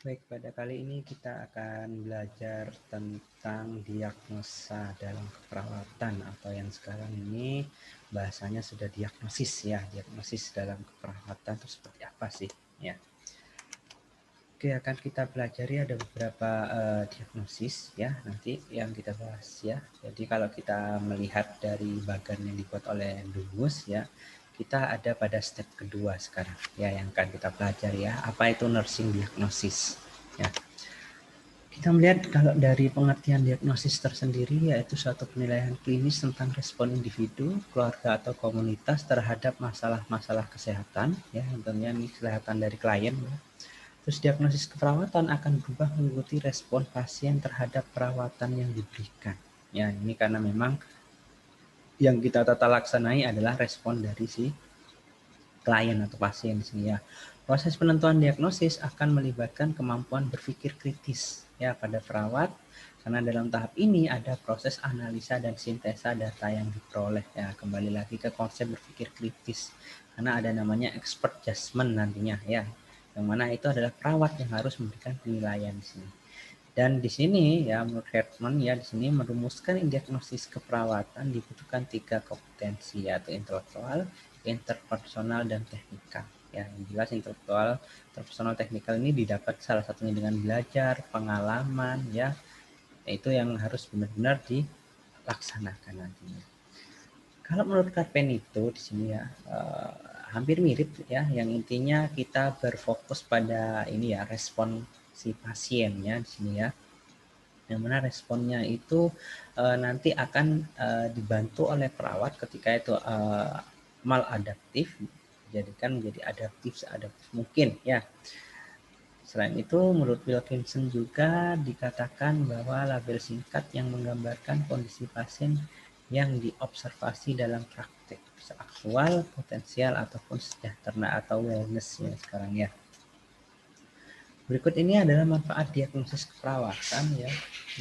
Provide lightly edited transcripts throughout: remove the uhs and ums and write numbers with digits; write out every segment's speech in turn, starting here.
Baik, pada kali ini kita akan belajar tentang diagnosa dalam keperawatan atau yang sekarang ini bahasanya sudah diagnosis ya. Diagnosis dalam keperawatan itu seperti apa sih ya. Oke, akan kita pelajari ada beberapa diagnosis ya nanti yang kita bahas ya. Jadi kalau kita melihat dari bagan yang dibuat oleh Dungus ya, kita ada pada step kedua sekarang ya yang akan kita pelajari ya. Apa itu nursing diagnosis ya. Kita melihat kalau dari pengertian diagnosis tersendiri yaitu suatu penilaian klinis tentang respon individu, keluarga atau komunitas terhadap masalah-masalah kesehatan ya, tentunya ini kesehatan dari klien ya. Terus diagnosis keperawatan akan berubah mengikuti respon pasien terhadap perawatan yang diberikan. Ya, ini karena memang yang kita tata laksanai adalah respon dari si klien atau pasien di sini ya. Proses penentuan diagnosis akan melibatkan kemampuan berpikir kritis ya pada perawat, karena dalam tahap ini ada proses analisa dan sintesa data yang diperoleh ya. Kembali lagi ke konsep berpikir kritis karena ada namanya expert judgment nantinya ya, yang mana itu adalah perawat yang harus memberikan penilaian di sini. Dan di sini ya menurut Hertman ya di sini merumuskan diagnosis keperawatan dibutuhkan 3 kompetensi yaitu intelektual, interpersonal dan teknikal. Ya, yang jelas intelektual, interpersonal, teknikal ini didapat salah satunya dengan belajar, pengalaman ya. Itu yang harus benar-benar dilaksanakan nantinya. Kalau menurut Karpen itu di sini ya hampir mirip ya, yang intinya kita berfokus pada ini ya respon si pasiennya di sini ya, yang mana responnya itu nanti akan dibantu oleh perawat ketika itu maladaptif dijadikan menjadi adaptif seadaptif mungkin ya. Selain itu menurut Wilkinson juga dikatakan bahwa label singkat yang menggambarkan kondisi pasien yang diobservasi dalam praktek bisa aktual, potensial ataupun sejahtera atau wellness ya sekarang ya. Berikut ini adalah manfaat diagnosis keperawatan ya,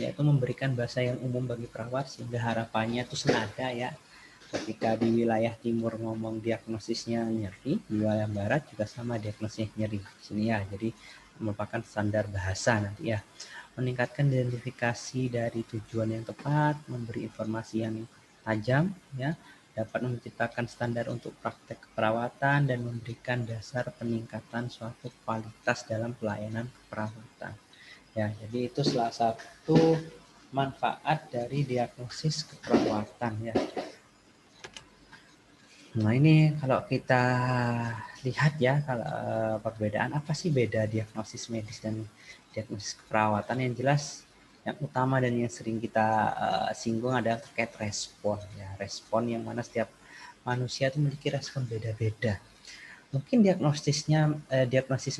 yaitu memberikan bahasa yang umum bagi perawat sehingga harapannya itu senada ya. Ketika di wilayah timur ngomong diagnosisnya nyeri, di wilayah barat juga sama diagnosisnya nyeri. Sini ya, jadi merupakan standar bahasa nanti ya. Meningkatkan identifikasi dari tujuan yang tepat, memberi informasi yang tajam ya, dapat menciptakan standar untuk praktek keperawatan dan memberikan dasar peningkatan suatu kualitas dalam pelayanan keperawatan. Ya, jadi itu salah satu manfaat dari diagnosis keperawatan ya. Nah ini kalau kita lihat ya, kalau perbedaan apa sih beda diagnosis medis dan diagnosis keperawatan, yang jelas yang utama dan yang sering kita singgung adalah terkait respon ya, respon yang mana setiap manusia itu memiliki respon beda-beda. Mungkin diagnosis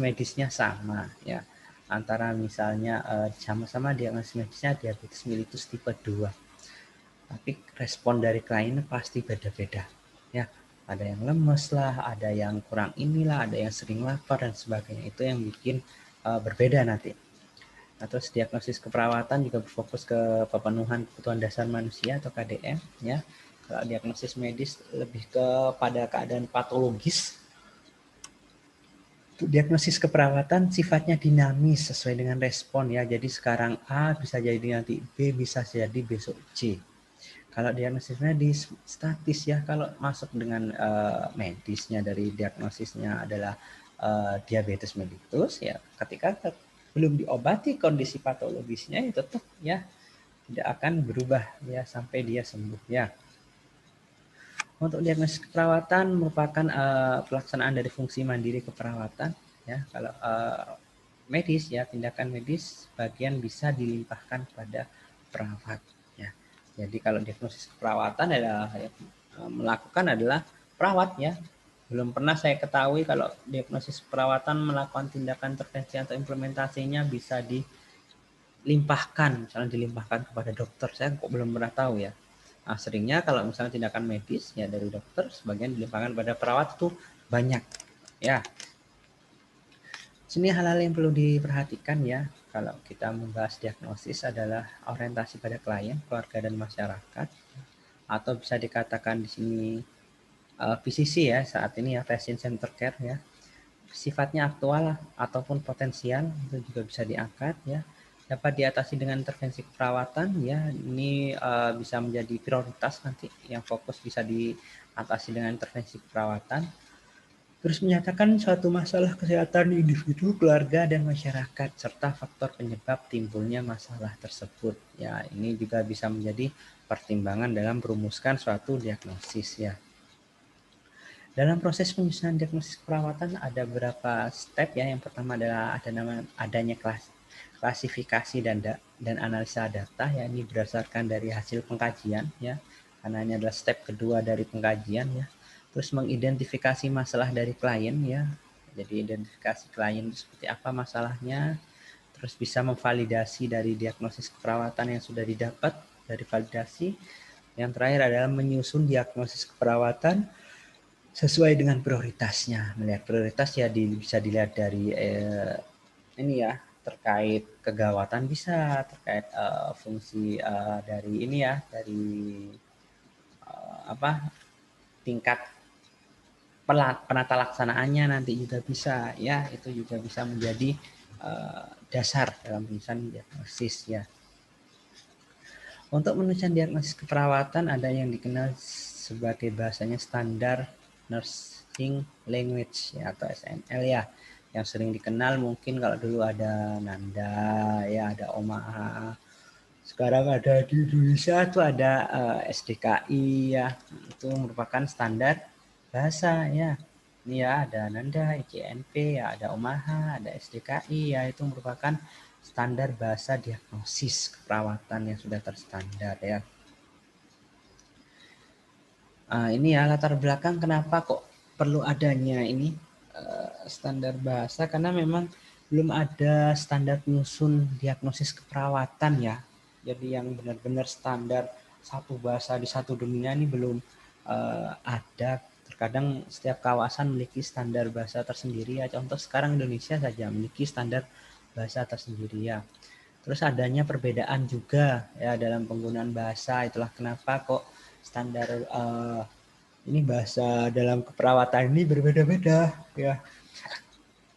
medisnya sama ya, antara misalnya sama-sama diagnosis medisnya diabetes mellitus tipe 2, tapi respon dari klien pasti beda-beda ya. Ada yang lemes lah, ada yang kurang inilah, ada yang sering lapar dan sebagainya. Itu yang bikin berbeda nanti. Nah, terus diagnosis keperawatan juga berfokus ke pemenuhan kebutuhan dasar manusia atau KDM ya. Kalau diagnosis medis lebih kepada keadaan patologis. Diagnosis keperawatan sifatnya dinamis sesuai dengan respon ya. Jadi sekarang A bisa jadi nanti B, bisa jadi besok C. Kalau diagnosis medis statis ya, kalau masuk dengan medisnya dari diagnosisnya adalah diabetes mellitus ya, ketika belum diobati kondisi patologisnya ya tetap ya tidak akan berubah ya sampai dia sembuh ya. Untuk diagnosis keperawatan merupakan pelaksanaan dari fungsi mandiri keperawatan ya. Kalau medis ya, tindakan medis bagian bisa dilimpahkan pada perawat ya. Jadi kalau diagnosis keperawatan adalah melakukan adalah perawat ya. Belum pernah saya ketahui kalau diagnosis perawatan melakukan tindakan intervensi atau implementasinya bisa dilimpahkan, misalnya dilimpahkan kepada dokter. Saya kok belum pernah tahu ya. Nah, seringnya kalau misalnya tindakan medis ya dari dokter, sebagian dilimpahkan pada perawat itu banyak ya. Sini hal-hal yang perlu diperhatikan ya kalau kita membahas diagnosis adalah orientasi pada klien, keluarga dan masyarakat, atau bisa dikatakan di sini PCC ya saat ini ya, patient center care ya. sifatnya aktual ataupun potensial itu juga bisa diangkat ya. Dapat diatasi dengan intervensi keperawatan ya. Ini bisa menjadi prioritas nanti yang fokus bisa diatasi dengan intervensi keperawatan. Terus menyatakan suatu masalah kesehatan individu, keluarga, dan masyarakat, serta faktor penyebab timbulnya masalah tersebut. Ya, ini juga bisa menjadi pertimbangan dalam merumuskan suatu diagnosis ya. Dalam proses penyusunan diagnosis perawatan ada beberapa step ya. Yang pertama adalah adanya klasifikasi dan analisa data ya. Ini berdasarkan dari hasil pengkajian ya. Karena ini adalah step kedua dari pengkajian ya. Terus mengidentifikasi masalah dari klien ya. Jadi identifikasi klien seperti apa masalahnya. Terus bisa memvalidasi dari diagnosis keperawatan yang sudah didapat dari validasi. Yang terakhir adalah menyusun diagnosis keperawatan sesuai dengan prioritasnya. Melihat prioritas ya bisa dilihat dari ini ya, terkait kegawatan bisa, terkait fungsi dari ini ya, dari tingkat penata laksanaannya nanti juga bisa ya. Itu juga bisa menjadi dasar dalam penyusunan diagnosis ya. Untuk penulisan diagnosis keperawatan ada yang dikenal sebagai bahasanya standar nursing language ya, atau SNL ya. Yang sering dikenal mungkin kalau dulu ada Nanda ya, ada Omaha. Sekarang ada di Indonesia tuh ada SDKI ya. Itu merupakan standar bahasa ya. Ini ya ada Nanda, ICNP ya, ada Omaha, ada SDKI ya. Itu merupakan standar bahasa diagnosis keperawatan yang sudah terstandar ya. Ini ya latar belakang kenapa kok perlu adanya ini standar bahasa, karena memang belum ada standar penyusun diagnosis keperawatan ya. Jadi yang benar-benar standar satu bahasa di satu dunia ini belum ada. Terkadang setiap kawasan memiliki standar bahasa tersendiri ya. Contoh sekarang Indonesia saja memiliki standar bahasa tersendiri ya. Terus adanya perbedaan juga ya dalam penggunaan bahasa. Itulah kenapa kok standar ini bahasa dalam keperawatan ini berbeda-beda ya.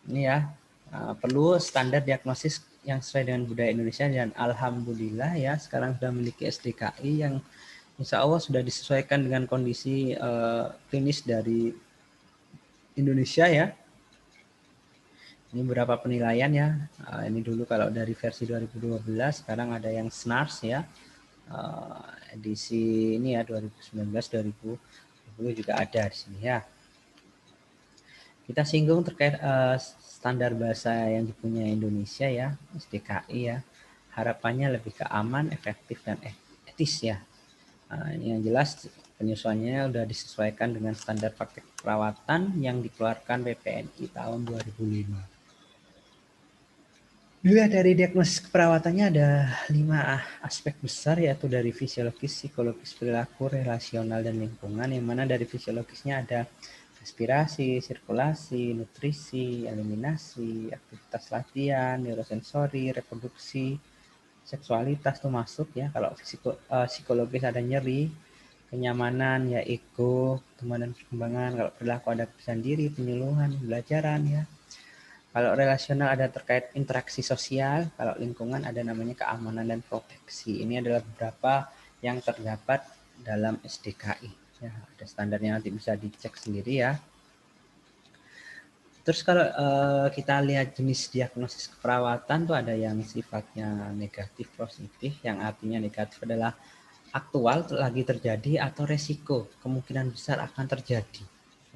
Ini ya perlu standar diagnosis yang sesuai dengan budaya Indonesia, dan alhamdulillah ya sekarang sudah memiliki SDKI yang insya Allah sudah disesuaikan dengan kondisi klinis dari Indonesia ya. Ini beberapa penilaian ya. Ini dulu kalau dari versi 2012, sekarang ada yang SNARS ya. Edisi ini ya 2019-2020 juga ada di sini ya. Kita singgung terkait standar bahasa yang dipunyai Indonesia ya, SDKI ya. Harapannya lebih ke aman, efektif, dan etis ya. Ini yang jelas penyesuaiannya sudah disesuaikan dengan standar praktek perawatan yang dikeluarkan PPNI tahun 2005. Dilihat dari diagnosis keperawatannya ada 5 aspek besar, yaitu dari fisiologis, psikologis, perilaku, relasional, dan lingkungan. Yang mana dari fisiologisnya ada respirasi, sirkulasi, nutrisi, eliminasi, aktivitas latihan, neurosensori, reproduksi, seksualitas tuh masuk ya. Kalau psikologis ada nyeri, kenyamanan ya, ego, pertumbuhan dan perkembangan. Kalau perilaku ada kepercayaan diri, penyuluhan, pembelajaran ya. Kalau relasional ada terkait interaksi sosial, kalau lingkungan ada namanya keamanan dan proteksi. Ini adalah beberapa yang terdapat dalam SDKI. Ya, ada standarnya, nanti bisa dicek sendiri ya. Terus kalau kita lihat jenis diagnosis keperawatan tuh ada yang sifatnya negatif positif, yang artinya negatif adalah aktual lagi terjadi atau resiko kemungkinan besar akan terjadi.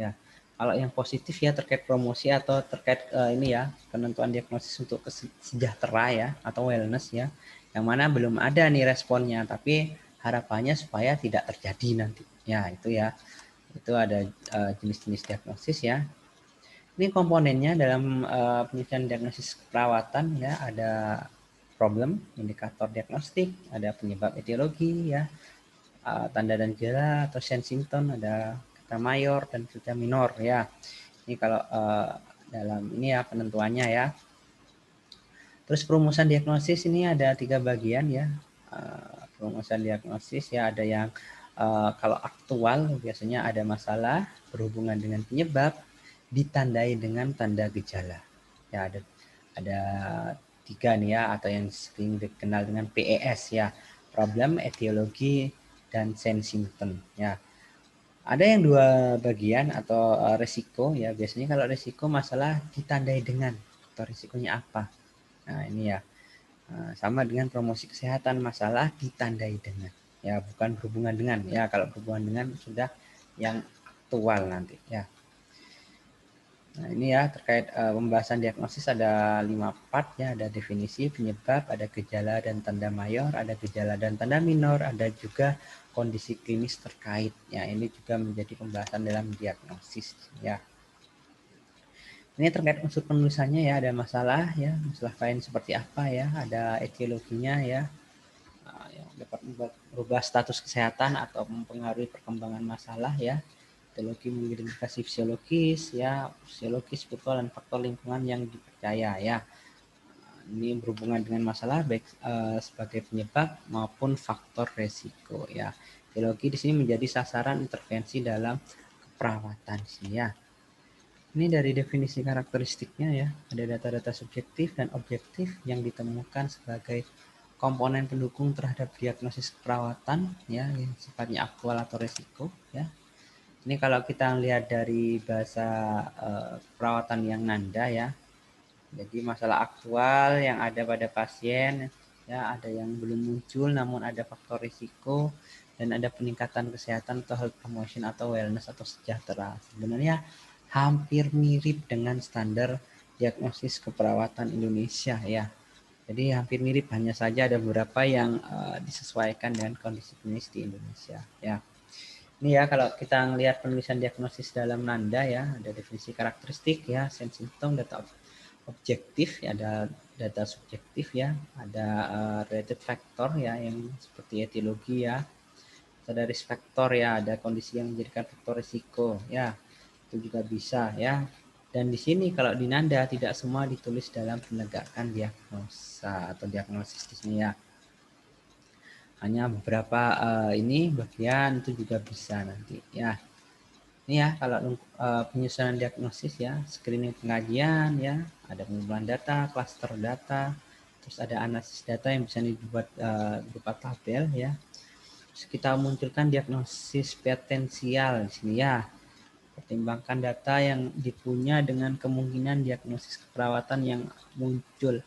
Ya. Kalau yang positif ya terkait promosi atau terkait ini ya penentuan diagnosis untuk sejahtera ya atau wellness ya, yang mana belum ada nih responnya, tapi harapannya supaya tidak terjadi nanti. Ya itu ya, itu ada jenis-jenis diagnosis ya. Ini komponennya dalam penyusunan diagnosis keperawatan ya, ada problem, indikator diagnostik, ada penyebab etiologi ya, tanda dan gejala atau sign symptom, ada kata mayor dan kata minor ya. Ini kalau dalam ini ya penentuannya ya. Terus perumusan diagnosis ini ada 3 bagian ya. Perumusan diagnosis ya, ada yang kalau aktual biasanya ada masalah berhubungan dengan penyebab, ditandai dengan tanda gejala. Ya, ada 3 nih ya, atau yang sering dikenal dengan PES ya, problem, etiologi, dan sign symptom ya. Ada yang 2 bagian atau resiko ya. Biasanya kalau resiko masalah ditandai dengan, atau risikonya apa. Nah ini ya, sama dengan promosi kesehatan, masalah ditandai dengan. Ya bukan berhubungan dengan ya, kalau berhubungan dengan sudah yang aktual nanti ya. Nah ini ya terkait pembahasan diagnosis ada 5 part ya, ada definisi, penyebab, ada gejala dan tanda mayor, ada gejala dan tanda minor, ada juga kondisi klinis terkait ya. Ini juga menjadi pembahasan dalam diagnosis ya. Ini terkait unsur penulisannya ya, ada masalah ya, masalah klien seperti apa ya, ada etiologinya ya, yang dapat merubah status kesehatan atau mempengaruhi perkembangan masalah ya. Etiologi mengidentifikasi fisiologis ya, fisiologis, spiritual, dan faktor lingkungan yang dipercaya ya. Ini berhubungan dengan masalah baik sebagai penyebab maupun faktor resiko ya. Etiologi di sini menjadi sasaran intervensi dalam keperawatan sini ya. Ini dari definisi karakteristiknya ya, ada data-data subjektif dan objektif yang ditemukan sebagai komponen pendukung terhadap diagnosis keperawatan ya, yang sifatnya aktual atau resiko ya. Ini kalau kita lihat dari bahasa perawatan yang nanda ya, jadi masalah aktual yang ada pada pasien ya, ada yang belum muncul namun ada faktor risiko, dan ada peningkatan kesehatan atau health promotion atau wellness atau sejahtera. Sebenarnya hampir mirip dengan standar diagnosis keperawatan Indonesia ya. Jadi hampir mirip, hanya saja ada beberapa yang disesuaikan dengan kondisi klinis di Indonesia ya. Ini ya kalau kita melihat penulisan diagnosis dalam Nanda ya, ada definisi karakteristik ya, sign symptom, data objektif ya, ada data subjektif ya, ada related factor ya yang seperti etiologi ya, ada risk factor ya, ada kondisi yang menjadikan faktor risiko ya, itu juga bisa ya. Dan di sini kalau di Nanda tidak semua ditulis dalam penegakan diagnosa atau diagnosis di sini ya. Hanya beberapa ini bagian itu juga bisa nanti ya. Ini ya kalau penyusunan diagnosis ya, screening pengajian ya, ada pengumpulan data, cluster data, terus ada analisis data yang bisa dibuat berupa tabel ya. Terus kita munculkan diagnosis potensial di sini ya. Pertimbangkan data yang dipunya dengan kemungkinan diagnosis keperawatan yang muncul.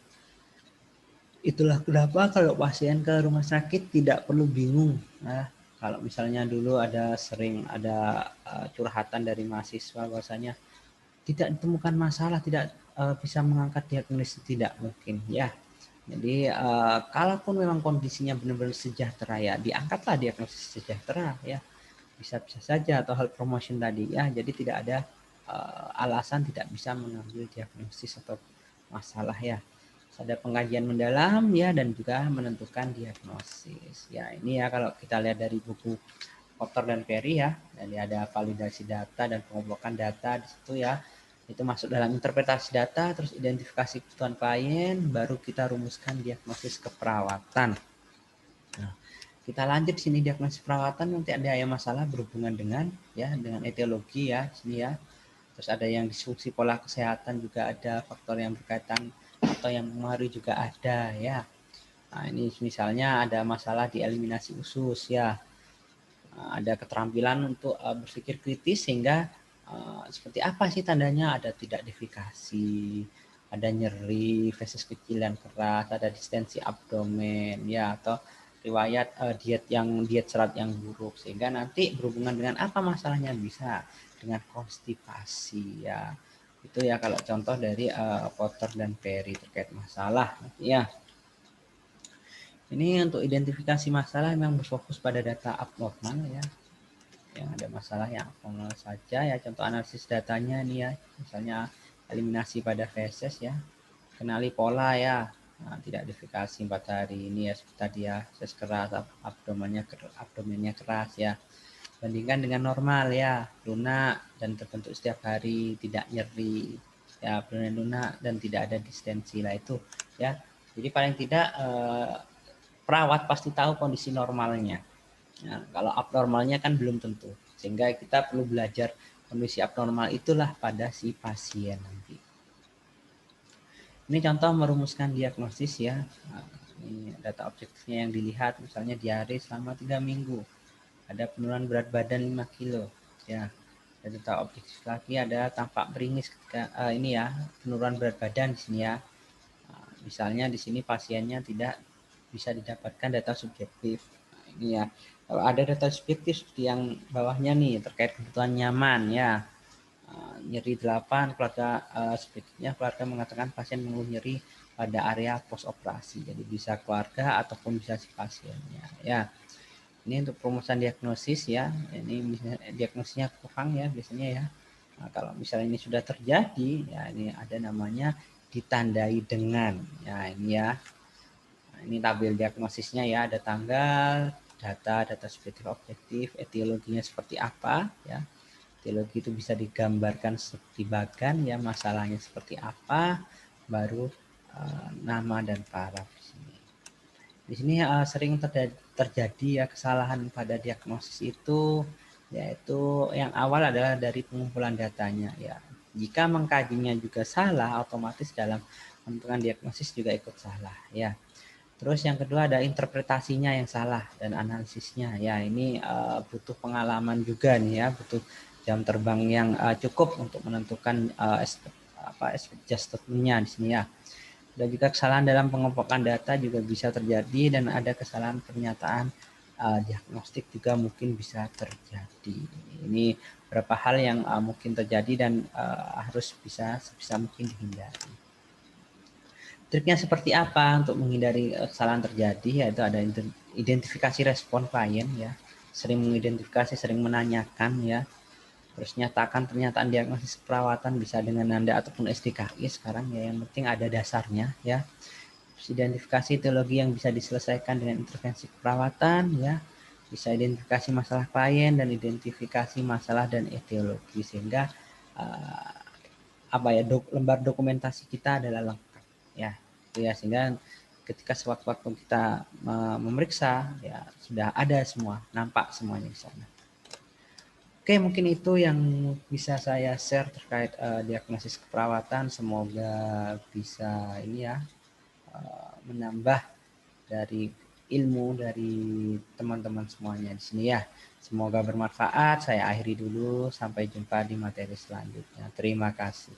Itulah kenapa kalau pasien ke rumah sakit tidak perlu bingung. Nah, kalau misalnya dulu sering ada curhatan dari mahasiswa bahwasanya tidak ditemukan masalah, tidak bisa mengangkat diagnosis, tidak mungkin ya. Jadi kalaupun memang kondisinya benar-benar sejahtera ya, diangkatlah diagnosis sejahtera ya. Bisa-bisa saja, atau hal promotion tadi ya. Jadi tidak ada alasan tidak bisa mengambil diagnosis atau masalah ya. Ada pengkajian mendalam ya, dan juga menentukan diagnosis ya. Ini ya kalau kita lihat dari buku Porter dan Perry ya, jadi ada validasi data dan pengumpulan data di situ ya. Itu masuk dalam interpretasi data, terus identifikasi kebutuhan klien, baru kita rumuskan diagnosis keperawatan. Nah, kita lanjut sini diagnosis perawatan, nanti ada yang masalah berhubungan dengan etiologi ya sini ya. Terus ada yang disfungsi pola kesehatan, juga ada faktor yang berkaitan atau yang mempengaruhi juga ada ya. Nah, ini misalnya ada masalah di eliminasi usus ya. Ada keterampilan untuk berpikir kritis, sehingga seperti apa sih tandanya, ada tidak defekasi, ada nyeri, feses kecil dan keras, ada distensi abdomen ya, atau riwayat diet serat yang buruk, sehingga nanti berhubungan dengan apa masalahnya, bisa dengan konstipasi ya. Itu ya kalau contoh dari Porter dan Perry terkait masalah ya. Ini untuk identifikasi masalah memang berfokus pada data abnormal ya, yang ada masalah yang abnormal saja ya. Contoh analisis datanya nih ya, misalnya eliminasi pada feses ya, kenali pola ya. Nah, tidak defekasi 4 hari ini ya, seperti tadi ya, ses keras, abdomennya keras ya. Bandingkan dengan normal ya, lunak dan terbentuk setiap hari, tidak nyeri ya, lunak dan tidak ada distensi lah itu ya. Jadi paling tidak perawat pasti tahu kondisi normalnya. Nah, kalau abnormalnya kan belum tentu, sehingga kita perlu belajar kondisi abnormal itulah pada si pasien nanti. Ini contoh merumuskan diagnosis ya. Nah, ini data objektifnya yang dilihat, misalnya diare selama 3 minggu. Ada penurunan berat badan 5 kilo. Ya, data objektif lagi ada tampak meringis ketika ini ya, penurunan berat badan di sini ya. Nah, misalnya di sini pasiennya tidak bisa didapatkan data subjektif. Nah, ini ya. Kalau ada data subjektif seperti yang bawahnya nih terkait kebutuhan nyaman ya. Nyeri 8, sebaiknya keluarga mengatakan pasien mengeluh nyeri pada area pos operasi. Jadi bisa keluarga ataupun bisa si pasiennya ya. Ini untuk perumusan diagnosis ya. Ini diagnosisnya kurang ya biasanya ya. Nah, kalau misalnya ini sudah terjadi ya, ini ada namanya ditandai dengan ya, ini ya. Nah, ini tabel diagnosisnya ya, ada tanggal, data subjektif objektif, etiologinya seperti apa ya. Etiologi itu bisa digambarkan seperti bagan ya, masalahnya seperti apa, baru nama dan paraf di sini. Di sini sering terjadi ya kesalahan pada diagnosis itu, yaitu yang awal adalah dari pengumpulan datanya ya. Jika mengkajinya juga salah, otomatis dalam menentukan diagnosis juga ikut salah ya. Terus yang kedua ada interpretasinya yang salah dan analisisnya ya. Ini butuh pengalaman juga nih ya, butuh jam terbang yang cukup untuk menentukan aspek adjustmentnya di sini ya. Dan juga kesalahan dalam pengumpulan data juga bisa terjadi, dan ada kesalahan pernyataan diagnostik juga mungkin bisa terjadi. Ini beberapa hal yang mungkin terjadi dan harus sebisa mungkin dihindari. Triknya seperti apa untuk menghindari kesalahan terjadi, yaitu ada identifikasi respon klien ya, sering mengidentifikasi, sering menanyakan ya, terus nyatakan pernyataan diagnosis perawatan bisa dengan Nanda ataupun SDKI sekarang ya, yang penting ada dasarnya ya. Terus identifikasi etiologi yang bisa diselesaikan dengan intervensi perawatan ya, bisa identifikasi masalah klien dan identifikasi masalah dan etiologi, sehingga lembar dokumentasi kita adalah lengkap ya. Ya, sehingga ketika sewaktu-waktu kita memeriksa ya sudah ada semua, nampak semuanya di sana. Oke, mungkin itu yang bisa saya share terkait diagnosis keperawatan. Semoga bisa ini ya menambah dari ilmu dari teman-teman semuanya di sini ya. Semoga bermanfaat. Saya akhiri dulu, sampai jumpa di materi selanjutnya. Terima kasih.